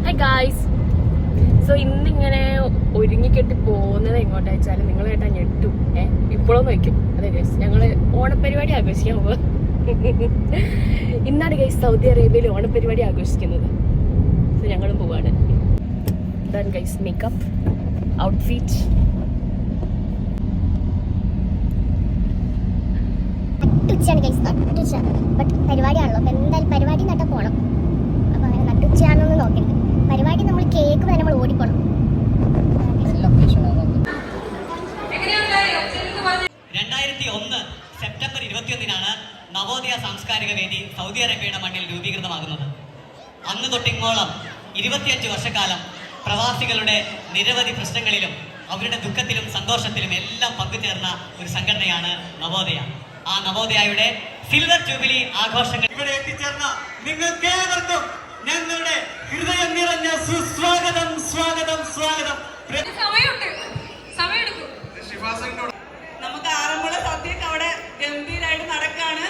Hi guys. So ഇന്നിങ്ങനെ ഒരുങ്ങിക്കെട്ടി പോകുന്നത് എങ്ങോട്ടാ വെച്ചാൽ നിങ്ങളായിട്ടാ ഞെട്ടും. ഇപ്പോഴും വയ്ക്കും. അതെ ഗൈസ്, ഞങ്ങള് ഓണപരിപാടി ആഘോഷിക്കാൻ പോവാ. ഇന്നാണ് ഗൈസ് സൗദി അറേബ്യയിൽ ഓണപരിപാടി ആഘോഷിക്കുന്നത്. സോ ഞങ്ങളും പോവാണ്. Done guys, makeup, outfit. നട്ടുച്ചയാണ് ഗൈസ്, നട്ടുച്ച. ബട്ട് പരിപാടിയാണല്ലോ, അപ്പം എന്തായാലും പരിപാടി നട്ടാൽ പോകണം. അപ്പോൾ അങ്ങനെ നട്ടുച്ചയാണെന്ന് നോക്കുന്നത്. പരിപാടി നമ്മൾ കേക്ക് വരെ നമ്മൾ ഓടിപ്പോണം. 2001 സെപ്റ്റംബർ 21 നവോദയ സാംസ്കാരിക വേദി സൗദി അറേബ്യയുടെ മണ്ണിൽ രൂപീകൃതമാകുന്നത്. അന്ന് തൊട്ടിങ്ങോളം 25 വർഷക്കാലം പ്രവാസികളുടെ നിരവധി പ്രശ്നങ്ങളിലും അവരുടെ ദുഃഖത്തിലും സന്തോഷത്തിലും എല്ലാം പങ്കുചേർന്ന ഒരു സംഘടനയാണ് നവോദയ. ആ നവോദയയുടെ സിൽവർ ജൂബിലി ആഘോഷങ്ങൾ ഇവിടെ എത്തിച്ചേർന്ന നിങ്ങൾക്കേവർക്കും ഞങ്ങളുടെ ഹൃദയം നിറഞ്ഞ സുസ്വാഗതം, സ്വാഗതം, സ്വാഗതം. നമുക്ക് ആറന്മുള സദ്യയൊക്കെ അവിടെ ഗംഭീരമായിട്ട് നടക്കാണ്.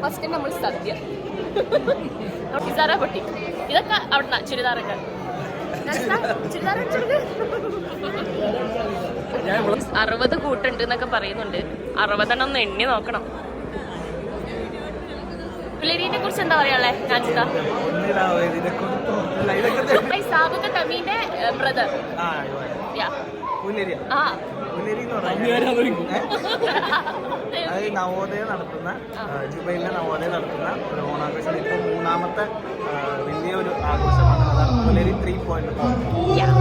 ഫസ്റ്റ് നമ്മൾ സദ്യ, പിസാറ പൊട്ടി, ഇതൊക്കെ അവിടെ ചുരിദാറൊക്കെ 60 കൂട്ടുണ്ട് എന്നൊക്കെ പറയുന്നുണ്ട്. 60 ഒന്ന് എണ്ണി നോക്കണം. പുലരീനെ കുറിച്ച് എന്താ പറയാളെ കാഞ്ചിത? സാബുക്ക് തമീന്റെ ബ്രദർ. നവോദയ നടത്തുന്ന ജുബൈലിലെ നവോദയ നടത്തുന്ന ഒരു ഓണാഘോഷം. ഇപ്പോൾ 3ാമത്തെ വലിയൊരു ആഘോഷമാണ്. അതാണ് പുലരി 3.0.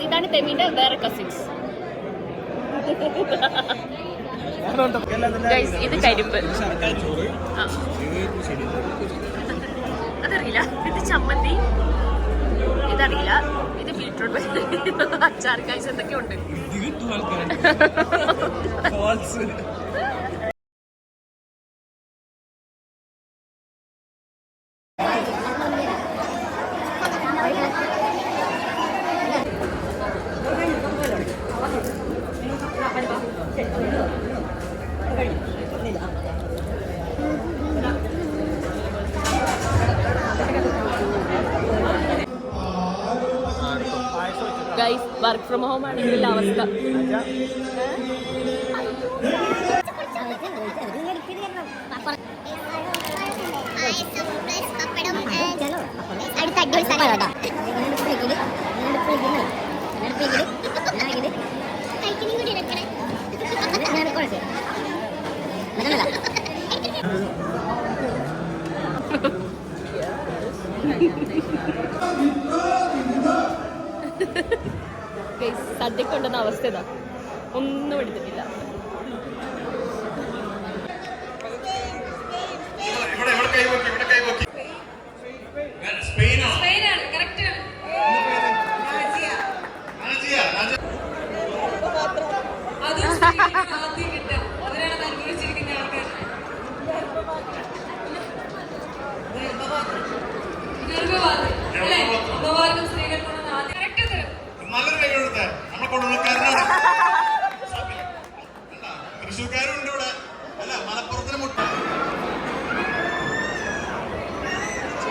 ഇതാണ് തെമീന്റെ വേറെ കസിൻസ്. ഇത് കരിമ്പ്, അതറിയില്ല. ഇത് ചമ്മന്തി, ഇതറിയില്ല. ഇത് ബീട്രൂട്ട് അച്ചാർ. ഗൈസ് എന്തൊക്കെയുണ്ട്. ഗൈസ്, വർക്ക് ഫ്രം ഹോം ആണെങ്കിൽ അവസ്ഥ. സദ്യക്ക് കൊണ്ടുവന്ന അവസ്ഥ ഇതാ, ഒന്നും എടുത്തിട്ടില്ല.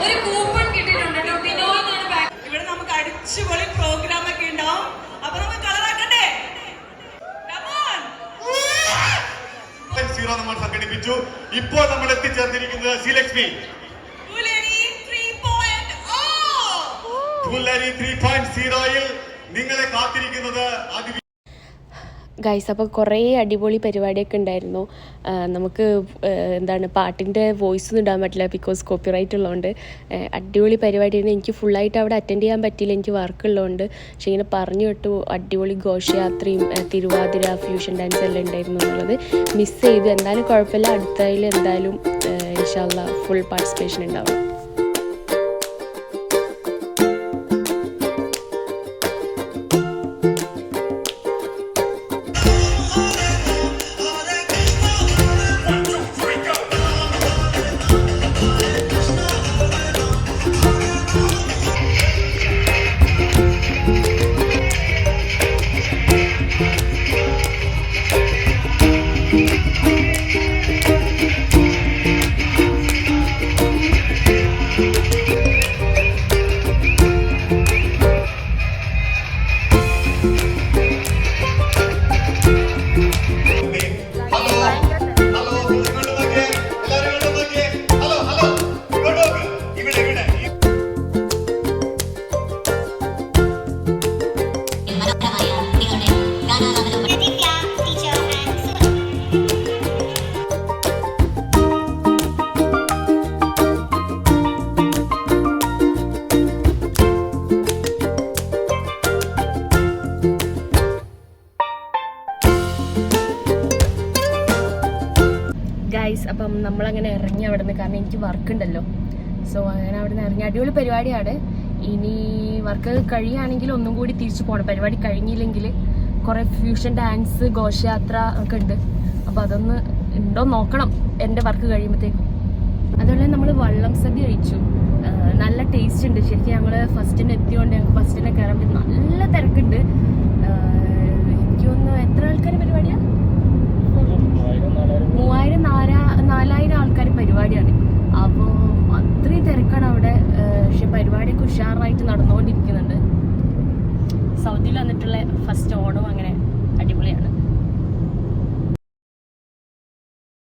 ഒരു കൂപ്പൺ കിട്ടിയിട്ടുണ്ട്. ഇവിടെ നമുക്ക് അടിച്ചുപൊളി പ്രോഗ്രാം ഒക്കെ ഉണ്ടാവും. അപ്പൊ നമുക്ക് കളറാക്കണ്ടേ? നമ്മൾ സംഘടിപ്പിച്ചു. ഇപ്പോൾ നമ്മൾ എത്തിച്ചേർന്നിരിക്കുന്നത് ശ്രീലക്ഷ്മി പുലരി 3.0-ൽ നിങ്ങളെ കാത്തിരിക്കുന്നത്. ഗൈസ്, അപ്പോൾ കുറേ അടിപൊളി പരിപാടിയൊക്കെ ഉണ്ടായിരുന്നു. നമുക്ക് എന്താണ് പാട്ടിൻ്റെ വോയിസ് ഒന്നും ഇടാൻ പറ്റില്ല, ബിക്കോസ് കോപ്പിറൈറ്റ് ഉള്ളതുകൊണ്ട്. അടിപൊളി പരിപാടിയായിരുന്നു. എനിക്ക് ഫുള്ളായിട്ട് അവിടെ അറ്റൻഡ് ചെയ്യാൻ പറ്റിയില്ല, എനിക്ക് വർക്ക് ഉള്ളതുകൊണ്ട്. പക്ഷേ ഇങ്ങനെ പറഞ്ഞു കേട്ടു അടിപൊളി ഘോഷയാത്രയും തിരുവാതിര, ഫ്യൂഷൻ ഡാൻസ് എല്ലാം ഉണ്ടായിരുന്നു എന്നുള്ളത്. മിസ് ചെയ്തു. എന്തായാലും കുഴപ്പമില്ല, അടുത്തതിൽ എന്തായാലും ഇൻഷാ അല്ലാഹ് ഫുൾ പാർട്ടിസിപ്പേഷൻ ഉണ്ടാവും. അപ്പം നമ്മളങ്ങനെ ഇറങ്ങി അവിടെ നിന്ന്, കാരണം എനിക്ക് വർക്ക് ഉണ്ടല്ലോ. സോ അങ്ങനെ അവിടെ നിന്ന് ഇറങ്ങി. അടിപൊളി പരിപാടിയാണ്. ഇനി വർക്ക് കഴിയുകയാണെങ്കിൽ ഒന്നും കൂടി തിരിച്ചു പോകണം. പരിപാടി കഴിഞ്ഞില്ലെങ്കിൽ കുറേ ഫ്യൂഷൻ ഡാൻസ്, ഘോഷയാത്ര ഒക്കെ ഉണ്ട്. അപ്പോൾ അതൊന്ന് ഉണ്ടോ നോക്കണം എൻ്റെ വർക്ക് കഴിയുമ്പോഴത്തേക്കും. അതുപോലെ നമ്മൾ വള്ളം സദ്യ കഴിച്ചു. നല്ല ടേസ്റ്റ് ഉണ്ട്. ശരിക്കും ഞങ്ങൾ ഫസ്റ്റിന് എത്തിയോണ്ട് ഞങ്ങൾക്ക് ഫസ്റ്റിനെ കയറാൻ പറ്റും. നല്ല തിരക്കുണ്ട്. എനിക്ക് തോന്നുന്നു എത്ര ആൾക്കാർ പരിപാടിയാണ്? 3000-4000 ആൾക്കാർ പരിപാടിയാണ്. അപ്പോൾ അത്രയും തിരക്കാണ് അവിടെ. പക്ഷെ പരിപാടിയൊക്കെ ഉഷാറായിട്ട് നടന്നുകൊണ്ടിരിക്കുന്നുണ്ട്. സൗദിയിൽ വന്നിട്ടുള്ള ഫസ്റ്റ് ഓണം അങ്ങനെ അടിപൊളിയാണ്.